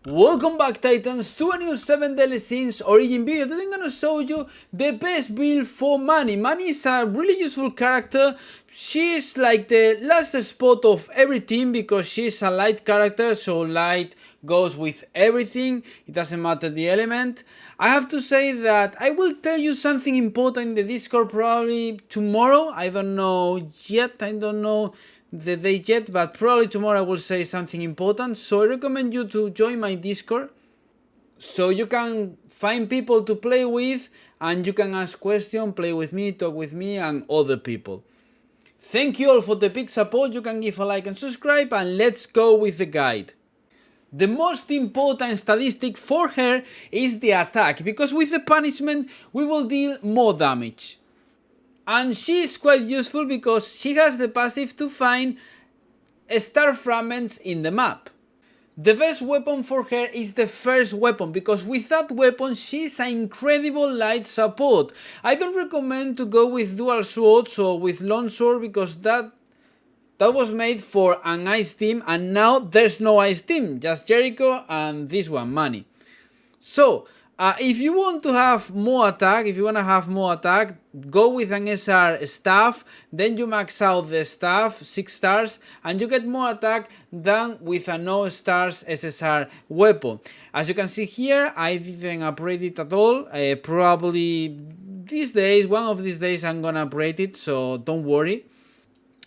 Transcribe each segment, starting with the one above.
Welcome back, Titans, to a new 7 Daily Scenes origin video. Today I'm gonna show you the best build for Mannie. Mannie is a really useful character. She's like the last spot of every team because she's a light character, so light goes with everything. It doesn't matter the element. I have to say that I will tell you something important in the Discord probably tomorrow. I don't know yet. I don't know the date yet, but probably tomorrow I will say something important. So I recommend you to join my Discord so you can find people to play with and you can ask questions, play with me, talk with me and other people. Thank you all for the big support. You can give a like and subscribe, and let's go with the guide. The most important statistic for her is the attack, because with the punishment we will deal more damage. And she is quite useful because she has the passive to find star fragments in the map. The best weapon for her is the first weapon, because with that weapon she is an incredible light support. I don't recommend to go with dual swords or with long sword because that was made for an ice team, and now there's no ice team, just Jericho and this one, Mannie. So if you want to have more attack, go with an SR staff, then you max out the staff 6 stars and you get more attack than with a no stars SSR weapon. As you can see here, I didn't upgrade it at all. Probably these days, one of these days I'm gonna upgrade it, so don't worry.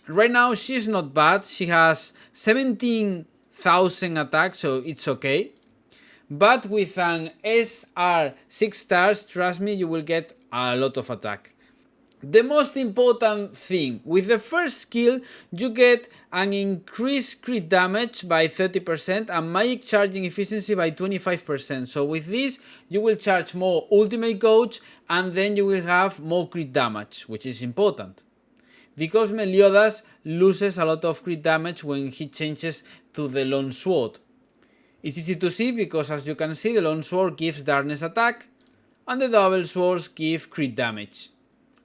Right now she's not bad. She has 17,000 attack, so it's okay. But with an SR 6 stars, trust me, you will get a lot of attack. The most important thing, with the first skill, you get an increased crit damage by 30% and magic charging efficiency by 25%. So with this, you will charge more ultimate gauge and then you will have more crit damage, which is important. Because Meliodas loses a lot of crit damage when he changes to the long sword. It's easy to see because, as you can see, the long sword gives darkness attack and the double swords give crit damage.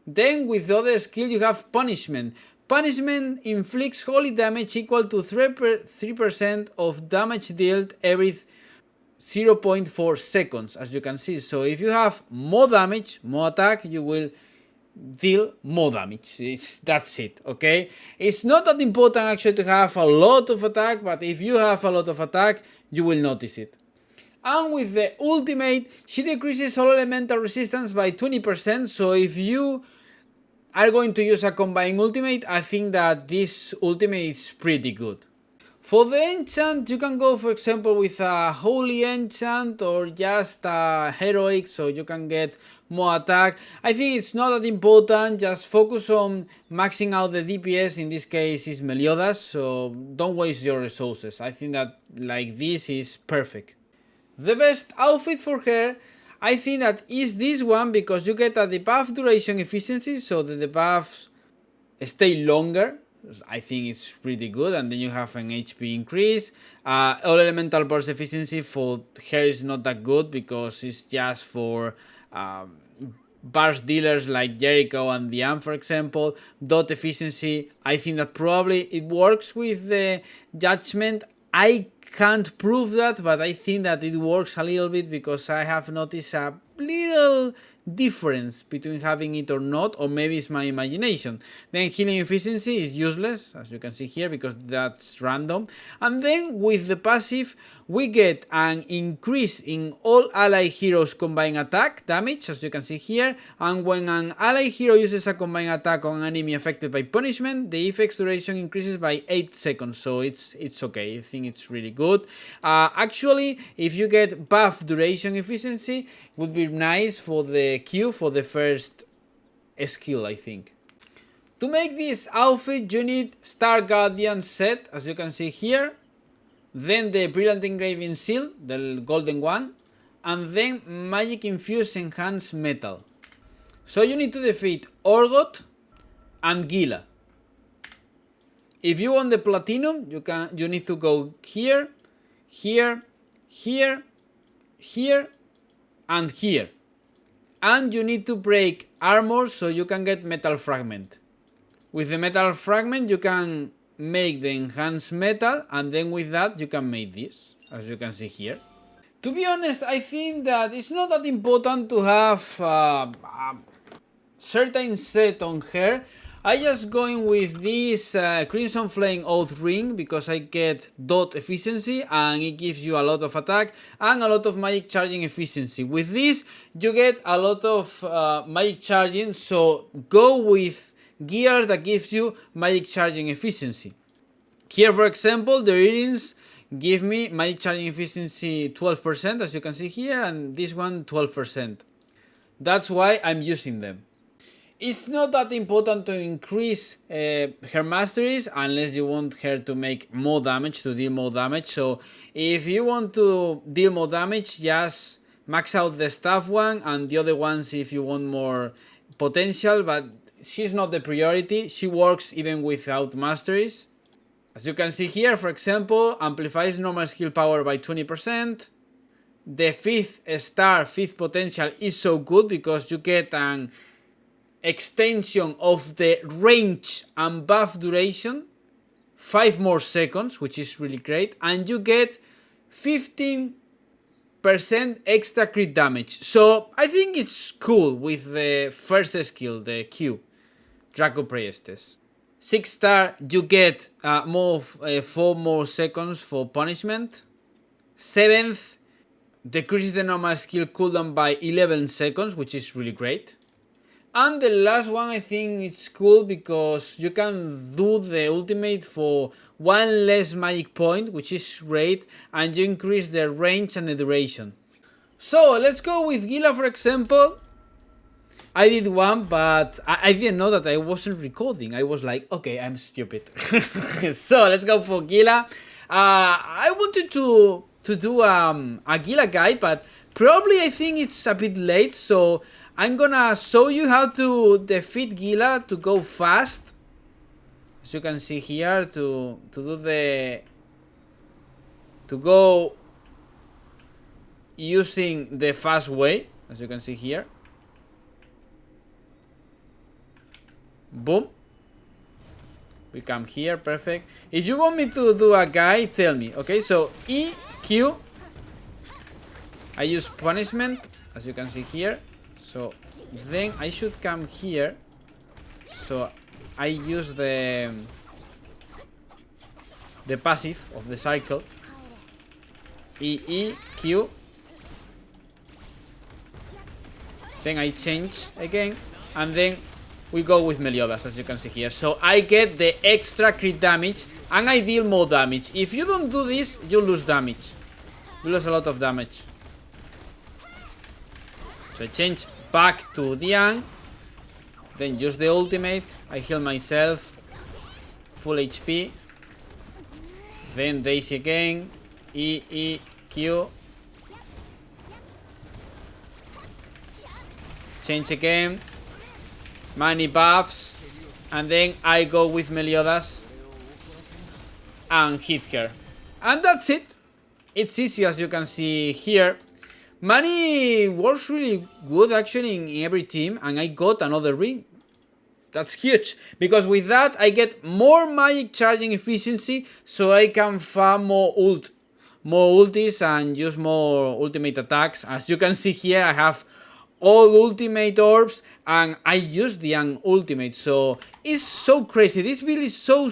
Then with the other skill you have punishment. Punishment inflicts holy damage equal to 3% of damage dealt every 0.4 seconds, as you can see. So if you have more damage, more attack, you will deal more damage. That's it, okay? It's not that important actually to have a lot of attack, but if you have a lot of attack, you will notice it. And with the ultimate, she decreases all elemental resistance by 20%, so if you are going to use a combined ultimate, I think that this ultimate is pretty good. For the enchant, you can go for example with a holy enchant or just a heroic, so you can get more attack. I think it's not that important, just focus on maxing out the DPS, in this case is Meliodas, so don't waste your resources. I think that like this is perfect. The best outfit for her, I think that is this one, because you get a debuff duration efficiency, so the debuffs stay longer. I think it's pretty good, and then you have an HP increase. All elemental burst efficiency for her is not that good because it's just for burst dealers like Jericho and Diane, for example. Dot efficiency, I think that probably it works with the judgment. I can't prove that, but I think that it works a little bit because I have noticed a little difference between having it or not, or maybe it's my imagination. Then healing efficiency is useless, as you can see here, because that's random. And then with the passive we get an increase in all ally heroes combined attack damage, as you can see here, and when an ally hero uses a combined attack on an enemy affected by punishment, the effect's duration increases by 8 seconds, so it's okay. I think it's really good. Actually, if you get buff duration efficiency, would be nice for the Q for the first skill, I think. To make this outfit you need Star Guardian set, as you can see here, then the Brilliant Engraving Seal, the golden one, and then Magic Infused Enhanced Metal. So you need to defeat Orgot and Gila. If you want the Platinum, you need to go here, here, here, here, and here. And you need to break armor so you can get Metal Fragment. With the Metal Fragment you can make the enhanced metal, and then with that you can make this, as you can see here. To be honest, I think that it's not that important to have a certain set on her. I just going with this Crimson Flame Oath ring because I get dot efficiency and it gives you a lot of attack and a lot of magic charging efficiency. With this you get a lot of magic charging, so go with gear that gives you magic charging efficiency. Here for example the earrings give me magic charging efficiency 12%, as you can see here, and this one 12%. That's why I'm using them. It's not that important to increase her masteries unless you want her to make more damage, to deal more damage. So if you want to deal more damage, just max out the staff one and the other ones if you want more potential, but she's not the priority. She works even without masteries. As you can see here, for example, amplifies normal skill power by 20%. The 5th star, 5th potential is so good because you get an extension of the range and buff duration, 5 more seconds, which is really great, and you get 15% extra crit damage. So I think it's cool with the first skill, the Q, Draco Priestess. 6 star, you get 4 more seconds for punishment. 7th, decreases the normal skill cooldown by 11 seconds, which is really great. And the last one, I think it's cool because you can do the ultimate for 1 less magic point, which is great, and you increase the range and the duration. So let's go with Gila for example. I did one, but I didn't know that I wasn't recording. I was like, okay, I'm stupid. So let's go for Gila. I wanted to do a Gila guide, but probably I think it's a bit late, so I'm gonna show you how to defeat Gila to go fast. As you can see here, to go using the fast way, as you can see here. Boom. We come here, perfect. If you want me to do a guide, tell me. Okay, so E, Q. I use punishment, as you can see here. So then I should come here. So I use the passive of the cycle. E, Q. Then I change again. And then we go with Meliodas, as you can see here. So I get the extra crit damage and I deal more damage. If you don't do this, you lose damage. You lose a lot of damage. So I change back to Diane. Then use the ultimate. I heal myself. Full HP. Then Daisy again. E, Q. Change again. Mannie buffs. And then I go with Meliodas and hit her. And that's it. It's easy, as you can see here. Mannie works really good actually in every team, and I got another ring. That's huge, because with that I get more magic charging efficiency, so I can farm more ultis and use more ultimate attacks. As you can see here, I have all ultimate orbs and I use the ultimate, so it's so crazy. This build is so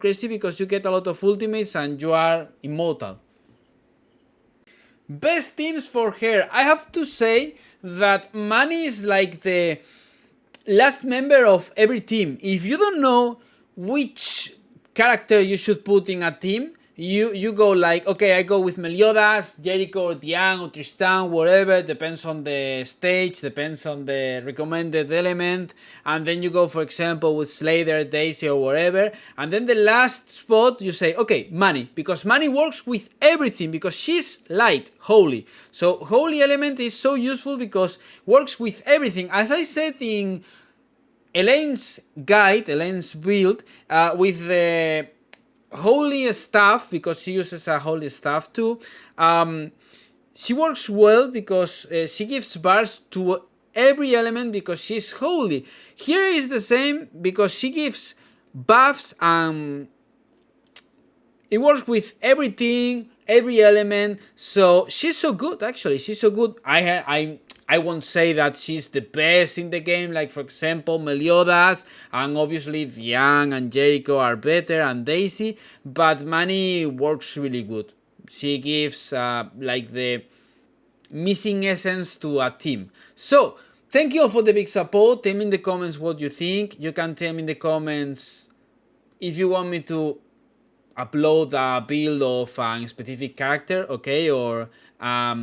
crazy because you get a lot of ultimates and you are immortal. Best teams for her. I have to say that Mannie is like the last member of every team. If you don't know which character you should put in a team, you go like, okay, I go with Meliodas, Jericho, or Diane, or Tristan, whatever, depends on the stage, depends on the recommended element, and then you go, for example, with Slayer, Daisy, or whatever, and then the last spot you say, okay, Mannie, because Mannie works with everything, because she's light, holy. So holy element is so useful because works with everything. As I said in Elaine's guide, Elaine's build, with the holy staff, because she uses a holy staff too, she works well because she gives bars to every element because she's holy. Here is the same because she gives buffs and it works with everything, every element. So she's so good, actually. She's so good. I won't say that she's the best in the game. Like, for example, Meliodas, and obviously Diane and Jericho are better, and Daisy. But Mannie works really good. She gives like the missing essence to a team. So thank you all for the big support. Tell me in the comments what you think. You can tell me in the comments if you want me to upload a build of a specific character, okay, or a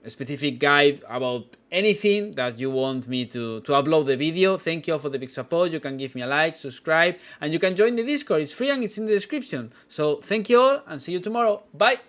specific guide about anything that you want me to upload the video. Thank you all for the big support. You can give me a like, subscribe, and you can join the Discord. It's free and it's in the description. So thank you all, and see you tomorrow. Bye.